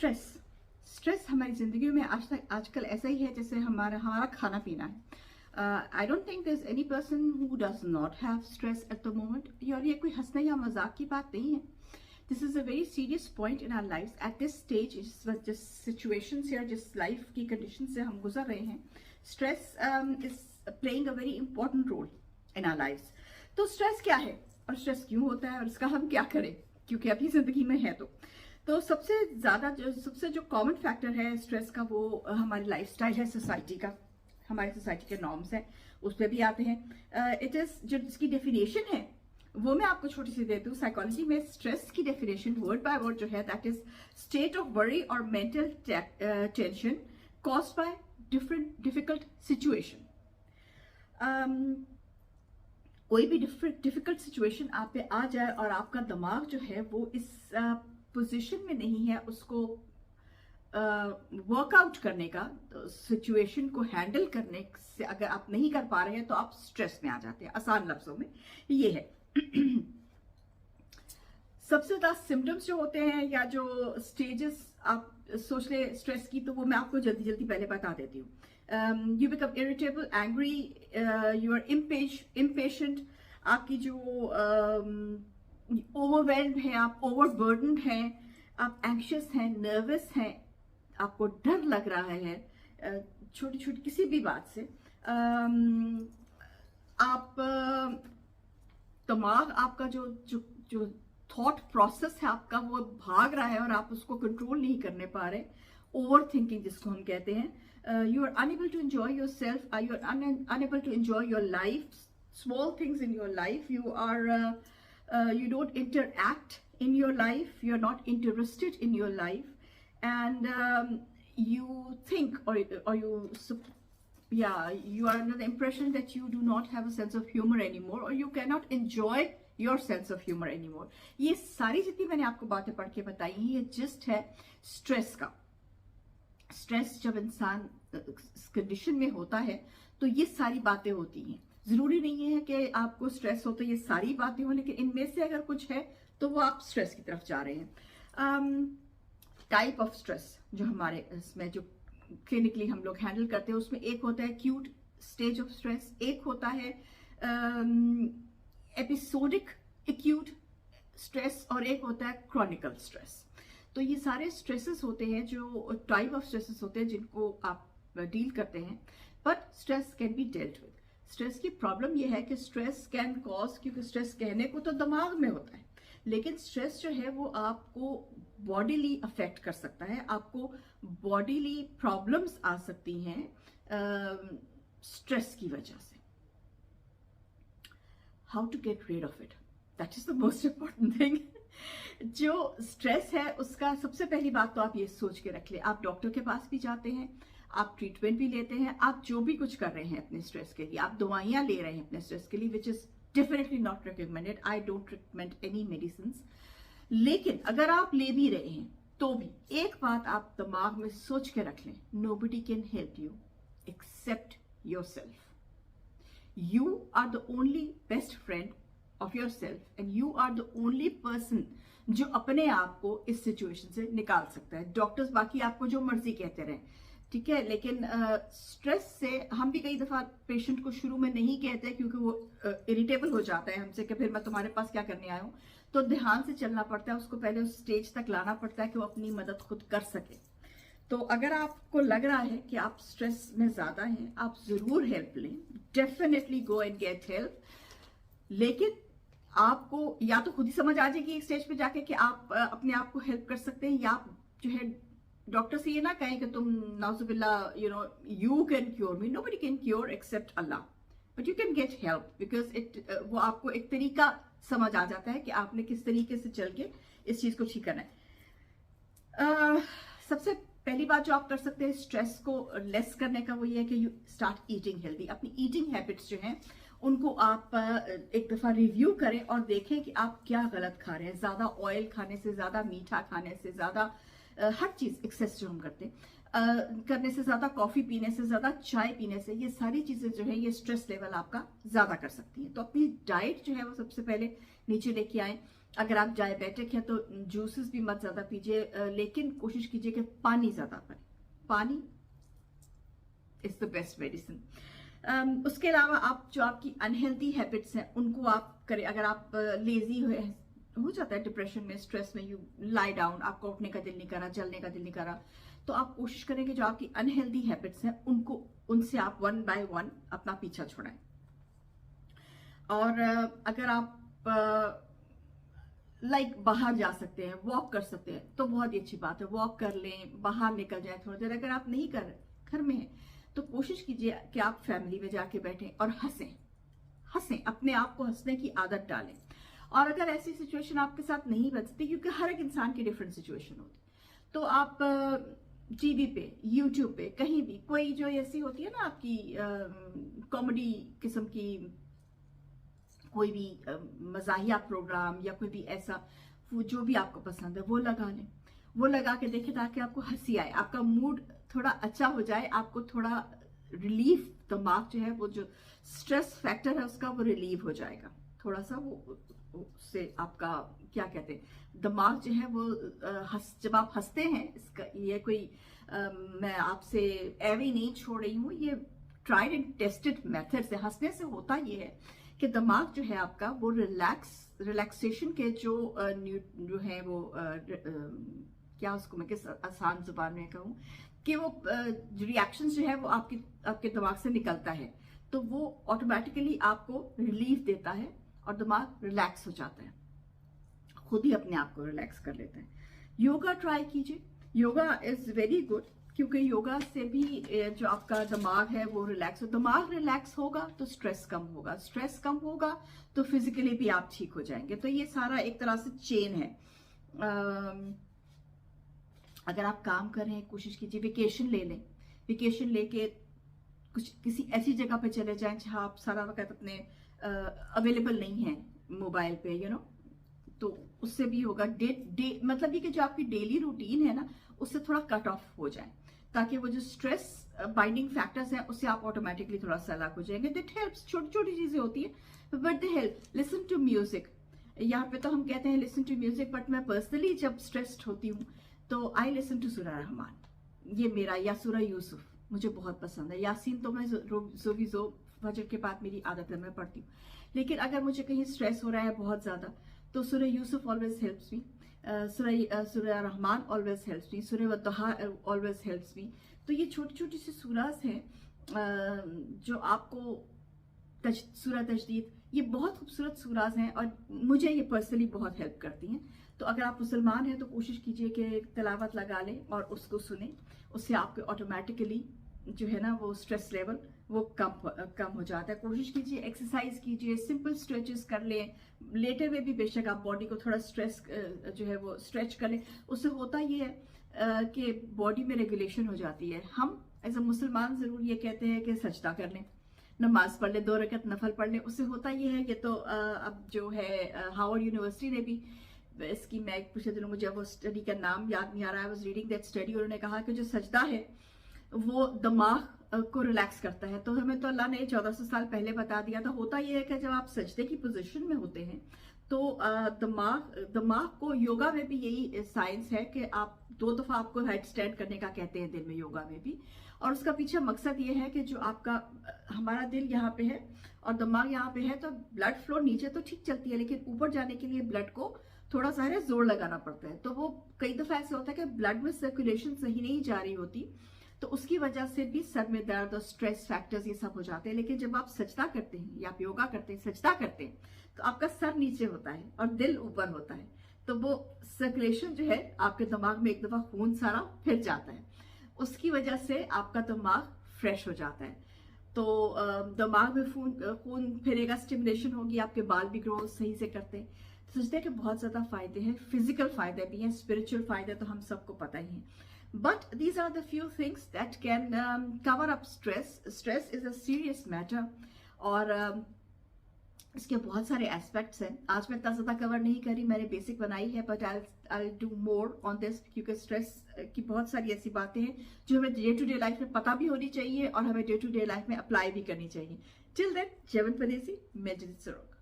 Stress stress हमारी जिंदगी में आजकल ऐसा ही है जैसे हमारा हमारा खाना पीना है। I don't think there is any person who does not have stress at the moment. और ये कोई हंसने या मजाक की बात नहीं है। This is a very serious point in our life at this stage, जिस सिचुएशंस या जिस लाइफ की कंडीशन से हम गुजर रहे हैं। Stress is playing a very important role in our life. तो स्ट्रेस क्या है और स्ट्रेस क्यों होता है और इसका हम क्या करें, क्योंकि अभी जिंदगी में है। तो सबसे जो कॉमन फैक्टर है स्ट्रेस का, वो हमारी लाइफस्टाइल है, सोसाइटी का, हमारी सोसाइटी के नॉर्म्स हैं, उस पर भी आते हैं। इट इज जो इसकी डेफिनेशन है वो मैं आपको छोटी सी देती हूँ। साइकोलॉजी में स्ट्रेस की डेफिनेशन वर्ड बाय वर्ड जो है, that is state of worry और mental tension caused by difficult situation. कोई भी डिफिकल्ट सिचुएशन आप पे आ जाए और आपका दिमाग जो है वो इस पोजीशन में नहीं है उसको वर्कआउट करने का, तो सिचुएशन को हैंडल करने से अगर आप नहीं कर पा रहे हैं तो आप स्ट्रेस में आ जाते हैं। आसान लफ्जों में ये है। सबसे ज्यादा सिम्टम्स जो होते हैं या जो स्टेजेस आप सोच ले स्ट्रेस की, तो वो मैं आपको जल्दी जल्दी पहले बता देती हूँ। You become irritable, angry, you are impatient, आपकी जो ओवरवेल्ड है, आप ओवरबर्डन्ड हैं, आप एंग्शियस हैं, नर्वस हैं, आपको डर लग रहा है छोटी छोटी किसी भी बात से। आप दिमाग आपका जो जो जो थॉट प्रोसेस है आपका वो भाग रहा है और आप उसको कंट्रोल नहीं करने पा रहे। ओवर थिंकिंग जिसको हम कहते हैं। You are unable to enjoy your self, you are unable to enjoy your life, small things in your life. You are you don't interact in your life, you're not interested in your life, and you think or you are under the impression that you do not have a sense of humor anymore, or you cannot enjoy your sense of humor anymore. ये सारी जितनी मैंने आपको बातें पढ़ के बताई हैं, ये जस्ट है स्ट्रेस का। स्ट्रेस जब इंसान कंडीशन में होता है तो ये सारी बातें होती हैं। जरूरी नहीं है कि आपको स्ट्रेस हो तो ये सारी बातें हो, लेकिन इनमें से अगर कुछ है तो वो आप स्ट्रेस की तरफ जा रहे हैं। टाइप ऑफ स्ट्रेस जो हमारे इसमें जो क्लिनिकली हम लोग हैंडल करते हैं, उसमें एक होता है एक्यूट स्टेज ऑफ स्ट्रेस, एक होता है एपिसोडिक एक्यूट स्ट्रेस, और एक होता है क्रॉनिकल स्ट्रेस। तो ये सारे स्ट्रेसेस होते हैं जो टाइप ऑफ स्ट्रेसेस होते हैं जिनको आप डील करते हैं। But stress can be dealt with. Stress की प्रॉब्लम यह है कि स्ट्रेस कैन कॉज, क्योंकि स्ट्रेस कहने को तो दिमाग में होता है, लेकिन स्ट्रेस जो है वो आपको बॉडीली अफेक्ट कर सकता है, आपको बॉडीली प्रॉब्लम्स आ सकती हैं स्ट्रेस की वजह से। How to get rid of it, that is the most important thing. जो स्ट्रेस है उसका सबसे पहली बात तो आप ये सोच के रख ले, आप डॉक्टर के पास भी जाते हैं, आप ट्रीटमेंट भी लेते हैं, आप जो भी कुछ कर रहे हैं अपने स्ट्रेस के लिए, आप दवाइयां ले रहे हैं अपने स्ट्रेस के लिए, which is definitely not recommended. I don't recommend any medicine. लेकिन अगर आप ले भी रहे हैं तो भी एक बात आप दिमाग में सोच के रख लें, nobody can help you except your self. You are the only best friend of your self and you are the only person जो अपने आप को इस सिचुएशन से निकाल सकता है। डॉक्टर्स बाकी आपको जो मर्जी कहते रहे, ठीक है, लेकिन स्ट्रेस से हम भी कई दफा पेशेंट को शुरू में नहीं कहते क्योंकि वो इरिटेबल हो जाता है हमसे कि फिर मैं तुम्हारे पास क्या करने आया हूँ। तो ध्यान से चलना पड़ता है, उसको पहले उस स्टेज तक लाना पड़ता है कि वो अपनी मदद खुद कर सके। तो अगर आपको लग रहा है कि आप स्ट्रेस में ज्यादा हैं, आप जरूर हेल्प लें, definitely go and get help. लेकिन आपको या तो खुद ही समझ आ जाएगी एक स्टेज पे जाके कि आप अपने आप को हेल्प कर सकते हैं, या आप जो है डॉक्टर से ये ना कहें कि तुम नाउजुबिल्ला you can cure me. Nobody can cure except Allah, but you can get help because वो आपको एक तरीका समझ आ जाता है कि आपने किस तरीके से चल के इस चीज को ठीक करना है। सबसे पहली बात जो आप कर सकते हैं स्ट्रेस को लेस करने का, वो ये है कि यू स्टार्ट ईटिंग हेल्दी। अपनी ईटिंग हैबिट्स जो हैं उनको आप एक दफा रिव्यू करें और देखें कि आप क्या गलत खा रहे हैं। ज्यादा ऑयल खाने से, ज्यादा मीठा खाने से, ज्यादा हर चीज़ एक्सेस जो हम करते हैं करने से ज़्यादा, कॉफ़ी पीने से ज़्यादा, चाय पीने से, ये सारी चीज़ें जो है ये स्ट्रेस लेवल आपका ज़्यादा कर सकती हैं। तो अपनी डाइट जो है वो सबसे पहले नीचे लेके आए। अगर आप डायबिटिक है तो जूसेस भी मत ज़्यादा पीजिए, लेकिन कोशिश कीजिए कि पानी ज़्यादा पिए। पानी इज़ द बेस्ट मेडिसिन। उसके अलावा आप जो आपकी अनहेल्दी हैबिट्स हैं उनको आप करें। अगर आप लेजी हो जाता है डिप्रेशन में, स्ट्रेस में, यू लाई डाउन, आपको उठने का दिल नहीं करा, चलने का दिल नहीं करा, तो आप कोशिश करें कि जो आपकी अनहेल्दी हैबिट्स हैं उनसे आप वन बाय वन अपना पीछा छुड़ाएं। और अगर आप बाहर जा सकते हैं, वॉक कर सकते हैं, तो बहुत ही अच्छी बात है, वॉक कर लें, बाहर निकल जाए थोड़ी देर। अगर आप नहीं कर रहे, घर में हैं, तो कोशिश कीजिए कि आप फैमिली में जाके बैठें और हंसें, अपने आप को हंसने की आदत डालें। और अगर ऐसी सिचुएशन आपके साथ नहीं बचती, क्योंकि हर एक इंसान की डिफरेंट सिचुएशन होती, तो आप टीवी पे, यूट्यूब पे, कहीं भी कोई जो ऐसी होती है ना आपकी कॉमेडी किस्म की कोई भी मज़ाहिया प्रोग्राम या कोई भी ऐसा, वो जो भी आपको पसंद है वो लगा लें, वो लगा के देखें ताकि आपको हंसी आए, आपका मूड थोड़ा अच्छा हो जाए, आपको थोड़ा रिलीफ, दिमाग जो है वो जो स्ट्रेस फैक्टर है उसका वो रिलीव हो जाएगा थोड़ा सा। वो उससे आपका क्या कहते हैं, दिमाग जो है वो जब आप हंसते हैं, इसका ये कोई मैं आपसे एवी नहीं छोड़ रही हूँ, ये ट्राइड एंड टेस्टेड मेथड से हंसने से होता ये है कि दिमाग जो है आपका वो रिलैक्सेशन के जो है वो क्या उसको मैं किस आसान जुबान में कहूँ कि वो रिएक्शन जो है वो आपके दिमाग से निकलता है, तो वो ऑटोमेटिकली आपको रिलीफ देता है और दिमाग रिलैक्स हो जाता है, खुद ही अपने आप को रिलैक्स कर लेते हैं। योगा ट्राई कीजिए, योगा इज वेरी गुड, क्योंकि योगा से भी जो आपका दिमाग है वो रिलैक्स हो, दिमाग रिलैक्स होगा तो स्ट्रेस कम होगा, स्ट्रेस कम होगा तो फिजिकली भी आप ठीक हो जाएंगे। तो ये सारा एक तरह से चेन है। अगर आप काम कर रहे हैं, कोशिश कीजिए वेकेशन ले लें, वेकेशन लेके किसी ऐसी जगह पे चले जाएं जहां आप सारा वक्त अपने अवेलेबल नहीं है मोबाइल पे, तो उससे भी होगा। मतलब ये कि जो आपकी डेली रूटीन है ना उससे थोड़ा कट ऑफ हो जाए, ताकि वो जो स्ट्रेस बाइंडिंग फैक्टर्स हैं उससे आप ऑटोमेटिकली थोड़ा सा अलग हो जाएंगे। दैट हेल्प्स, छोटी छोटी चीजें होती है but they help. Listen to music, यहाँ पे तो हम कहते हैं लिसन टू म्यूजिक, बट मैं पर्सनली जब स्ट्रेस्ड होती हूँ तो आई लिसन टू सूरह रहमान, ये मेरा, या सूरह यूसुफ मुझे बहुत पसंद है। यासीन तो मैं जो फजर के बाद मेरी आदत है, मैं पढ़ती हूँ, लेकिन अगर मुझे कहीं स्ट्रेस हो रहा है बहुत ज्यादा तो सूरह यूसुफ ऑलवेज हेल्प्स मी, सूरह रहमान ऑलवेज हेल्प्स मी, सूरह वद्दुहा ऑलवेज हेल्प्स मी। तो ये छोटी छोटी सी सूराज हैं जो आपको सूरह तजदीद, ये बहुत खूबसूरत सूराज हैं और मुझे ये पर्सनली बहुत हेल्प करती हैं। तो अगर आप मुसलमान हैं तो कोशिश कीजिए कि तिलावत लगा लें और उसको सुने, उससे आपके ऑटोमेटिकली जो है ना वो स्ट्रेस लेवल वो कम हो जाता है। कोशिश कीजिए एक्सरसाइज कीजिए, सिंपल स्ट्रेचेस कर लें, लेटे हुए भी बेशक आप बॉडी को थोड़ा स्ट्रेस जो है वो स्ट्रेच कर लें। उससे होता ये है कि बॉडी में रेगुलेशन हो जाती है। हम एज अ मुसलमान जरूर ये कहते हैं कि सजदा कर लें, नमाज पढ़ ले, 2 रकत नफल पढ़ ले, उससे होता ये है। ये तो अब जो है हार्वर्ड यूनिवर्सिटी ने भी इसकी, मैं पिछले दिनों मुझे वो स्टडी का नाम याद नहीं आ रहा है, वाज रीडिंग दैट स्टडी, उन्होंने कहा कि जो सजदा है वो दिमाग को रिलैक्स करता है। तो हमें तो अल्लाह ने 1400 साल पहले बता दिया था। होता यह है कि जब आप सजदे की पोजीशन में होते हैं तो दिमाग को, योगा में भी यही साइंस है कि आप 2 दफा आपको हेड स्टैंड करने का कहते हैं दिन में, योगा में भी। और उसका पीछे मकसद ये है कि जो आपका हमारा दिल यहाँ पे है और दिमाग यहाँ पे है, तो ब्लड फ्लो नीचे तो ठीक चलती है, लेकिन ऊपर जाने के लिए ब्लड को थोड़ा सा है जोर लगाना पड़ता है। तो वो कई दफा ऐसे होता है कि ब्लड में सर्कुलेशन सही नहीं जा रही होती, तो उसकी वजह से भी सर में दर्द और स्ट्रेस फैक्टर्स ये सब हो जाते हैं। लेकिन जब आप सजदा करते हैं या आप योगा करते हैं, सजदा करते हैं, तो आपका सर नीचे होता है और दिल ऊपर होता है, तो वो सर्कुलेशन जो है आपके दिमाग में एक दफा खून सारा फिर जाता है, उसकी वजह से आपका दिमाग फ्रेश हो जाता है। तो दिमाग में खून फिरेगा, स्टिमुलेशन होगी, आपके बाल भी ग्रो सही से करते हैं। तो सजदे के बहुत ज्यादा फायदे हैं, फिजिकल फायदे भी हैं, स्पिरिचुअल फायदे तो हम सबको पता ही है। But these are the few things that can cover up stress. Stress is a serious matter, और इसके बहुत सारे एस्पेक्ट्स हैं। आज मैं इतना ज़्यादा कवर नहीं करी, मैंने बेसिक बनाई है, but I do more on this, क्योंकि स्ट्रेस की बहुत सारी ऐसी बातें हैं जो हमें डे टू डे लाइफ में पता भी होनी चाहिए और हमें डे टू डे लाइफ में अप्लाई भी करनी चाहिए। टिल देन, जयवंत पनेसी, मैं जित सरोग।